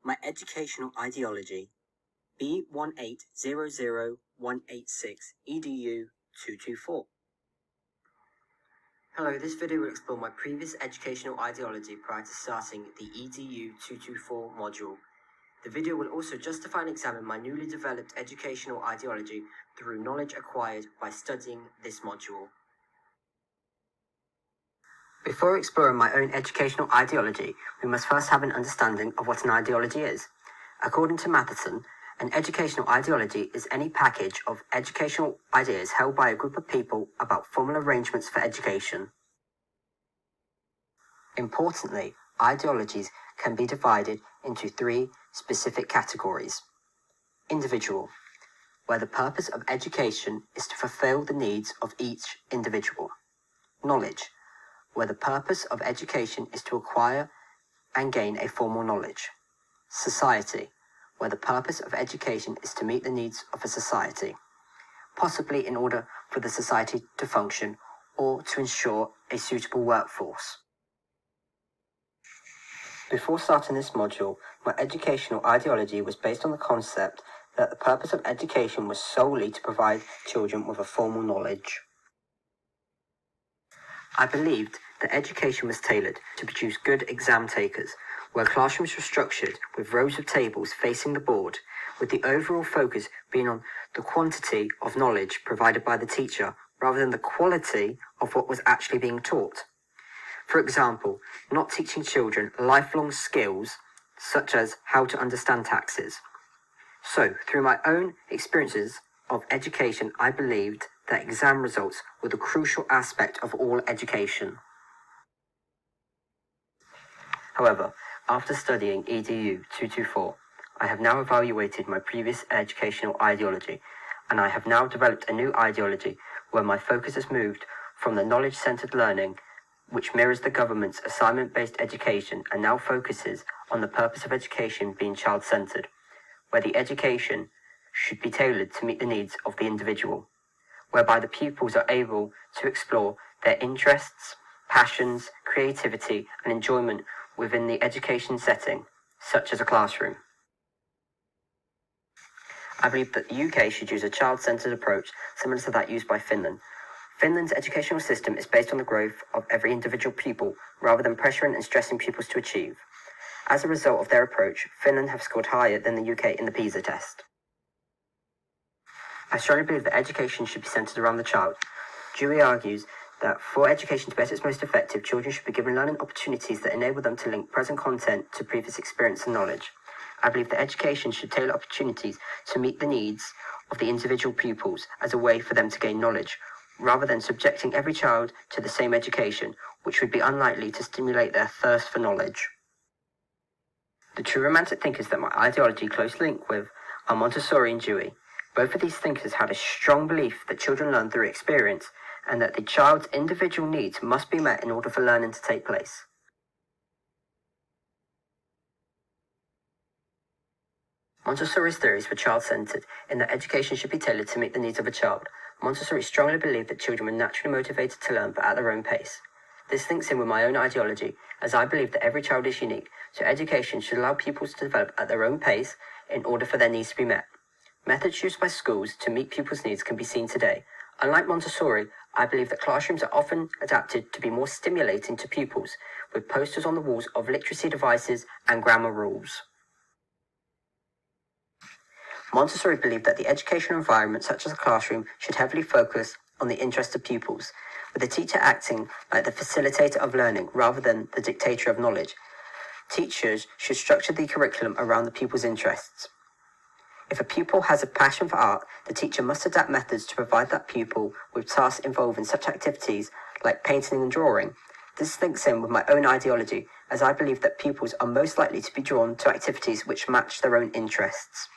my educational ideology, B1800186 EDU224. Hello, this video will explore my previous educational ideology prior to starting the EDU224 module. The video will also justify and examine my newly developed educational ideology through knowledge acquired by studying this module. Before exploring my own educational ideology, we must first have an understanding of what an ideology is. According to Matheson, an educational ideology is any package of educational ideas held by a group of people about formal arrangements for education. Importantly, ideologies can be divided into three specific categories. Individual, where the purpose of education is to fulfill the needs of each individual. Knowledge, where the purpose of education is to acquire and gain a formal knowledge. Society, where the purpose of education is to meet the needs of a society, possibly in order for the society to function or to ensure a suitable workforce. Before starting this module, my educational ideology was based on the concept that the purpose of education was solely to provide children with a formal knowledge. I believed that education was tailored to produce good exam takers, where classrooms were structured with rows of tables facing the board, with the overall focus being on the quantity of knowledge provided by the teacher rather than the quality of what was actually being taught. For example, not teaching children lifelong skills such as how to understand taxes. So, through my own experiences of education, I believed that exam results were the crucial aspect of all education. However, after studying EDU224, I have now evaluated my previous educational ideology, and I have now developed a new ideology where my focus has moved from the knowledge-centered learning, which mirrors the government's assignment-based education, and now focuses on the purpose of education being child-centered, where the education should be tailored to meet the needs of the individual, whereby the pupils are able to explore their interests, passions, creativity, and enjoyment within the education setting, such as a classroom. I believe that the UK should use a child-centered approach similar to that used by Finland. Finland's educational system is based on the growth of every individual pupil rather than pressuring and stressing pupils to achieve. As a result of their approach, Finland have scored higher than the UK in the PISA test. I strongly believe that education should be centered around the child. Dewey argues that for education to be at its most effective, children should be given learning opportunities that enable them to link present content to previous experience and knowledge. I believe that education should tailor opportunities to meet the needs of the individual pupils as a way for them to gain knowledge, rather than subjecting every child to the same education, which would be unlikely to stimulate their thirst for knowledge. The true romantic thinkers that my ideology closely linked with are Montessori and Dewey. Both of these thinkers had a strong belief that children learn through experience, and that the child's individual needs must be met in order for learning to take place. Montessori's theories were child-centered, in that education should be tailored to meet the needs of a child. Montessori strongly believed that children were naturally motivated to learn, but at their own pace. This links in with my own ideology, as I believe that every child is unique, so education should allow pupils to develop at their own pace in order for their needs to be met. Methods used by schools to meet pupils' needs can be seen today. Unlike Montessori, I believe that classrooms are often adapted to be more stimulating to pupils, with posters on the walls of literacy devices and grammar rules. Montessori believed that the educational environment, such as a classroom, should heavily focus on the interests of pupils, with the teacher acting like the facilitator of learning rather than the dictator of knowledge. Teachers should structure the curriculum around the pupil's interests. If a pupil has a passion for art, the teacher must adapt methods to provide that pupil with tasks involving such activities like painting and drawing. This links in with my own ideology, as I believe that pupils are most likely to be drawn to activities which match their own interests.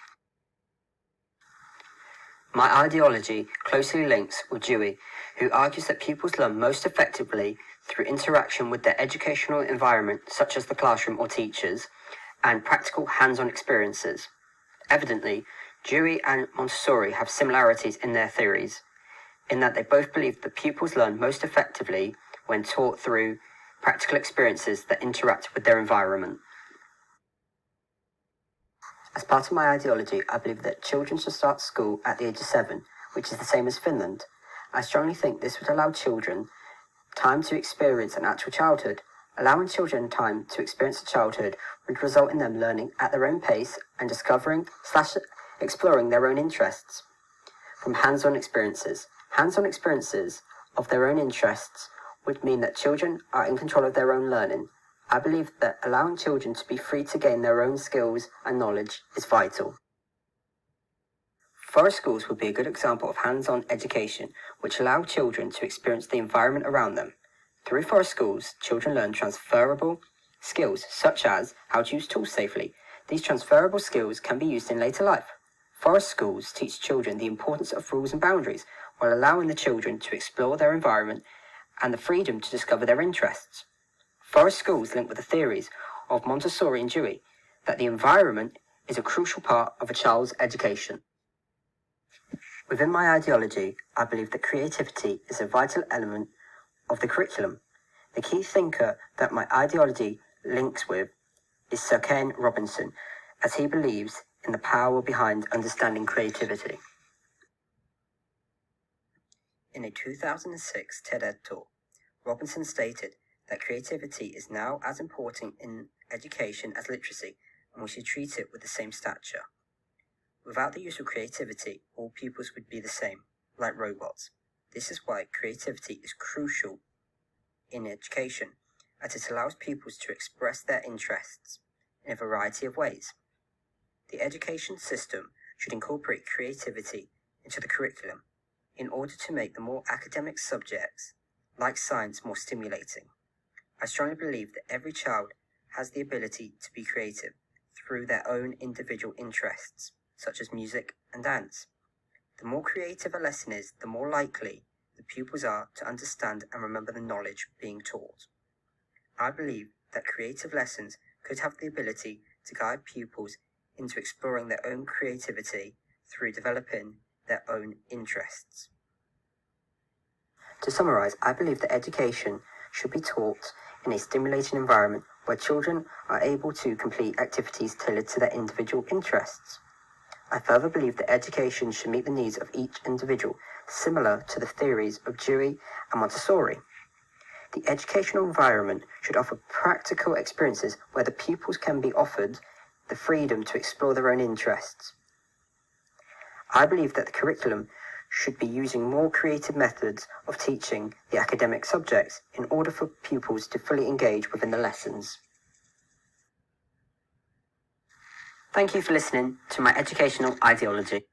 My ideology closely links with Dewey, who argues that pupils learn most effectively through interaction with their educational environment, such as the classroom or teachers, and practical hands-on experiences. Evidently, Dewey and Montessori have similarities in their theories, in that they both believe that pupils learn most effectively when taught through practical experiences that interact with their environment. As part of my ideology, I believe that children should start school at the age of 7, which is the same as Finland. I strongly think this would allow children time to experience an actual childhood. Allowing children time to experience a childhood would result in them learning at their own pace and discovering/exploring their own interests from hands-on experiences. Hands-on experiences of their own interests would mean that children are in control of their own learning. I believe that allowing children to be free to gain their own skills and knowledge is vital. Forest schools would be a good example of hands-on education, which allow children to experience the environment around them. Through forest schools, children learn transferable skills such as how to use tools safely. These transferable skills can be used in later life. Forest schools teach children the importance of rules and boundaries, while allowing the children to explore their environment and the freedom to discover their interests. Forest schools link with the theories of Montessori and Dewey that the environment is a crucial part of a child's education. Within my ideology, I believe that creativity is a vital element of the curriculum. The key thinker that my ideology links with is Sir Ken Robinson, as he believes in the power behind understanding creativity. In a 2006 TED talk, Robinson stated that creativity is now as important in education as literacy, and we should treat it with the same stature. Without the use of creativity, all pupils would be the same, like robots. This is why creativity is crucial in education, as it allows pupils to express their interests in a variety of ways. The education system should incorporate creativity into the curriculum in order to make the more academic subjects, like science, more stimulating. I strongly believe that every child has the ability to be creative through their own individual interests, such as music and dance. The more creative a lesson is, the more likely the pupils are to understand and remember the knowledge being taught. I believe that creative lessons could have the ability to guide pupils into exploring their own creativity through developing their own interests. To summarize, I believe that education should be taught in a stimulating environment where children are able to complete activities tailored to their individual interests. I further believe that education should meet the needs of each individual, similar to the theories of Dewey and Montessori. The educational environment should offer practical experiences where the pupils can be offered the freedom to explore their own interests. I believe that the curriculum should be using more creative methods of teaching the academic subjects in order for pupils to fully engage within the lessons. Thank you for listening to my educational ideology.